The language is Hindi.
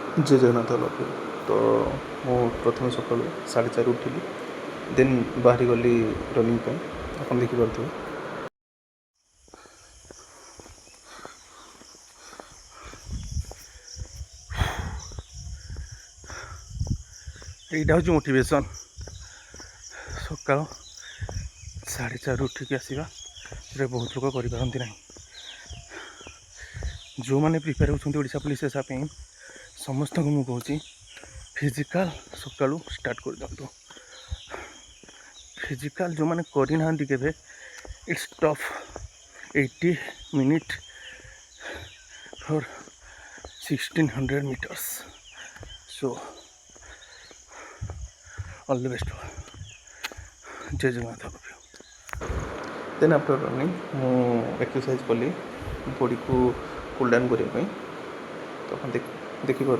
जय जगन्नाथ लभ्यू। तो मु प्रथम सकाल 4:30 उठिली, देन बाहरी गली रनिंग पे। आप देखिपे यहाँ हूँ मोटिवेशन। सकाल 4:30 उठिक आसवा बहुत लोग करपारती ना। जो मैंने प्रिपेयर होती ओडिशा पुलिस आसापी समस्त को मुझे कहूँ फिजिकाल सका स्टार्ट कर दिंतु। फिजिकाल जो मैंने करना के it's tough 80 minute for 1600 meters. So all the best. जय Jagannath love you. Then after running मु एक्सरसाइज कली बॉडी को कूल डाउन करने। तो देखिपे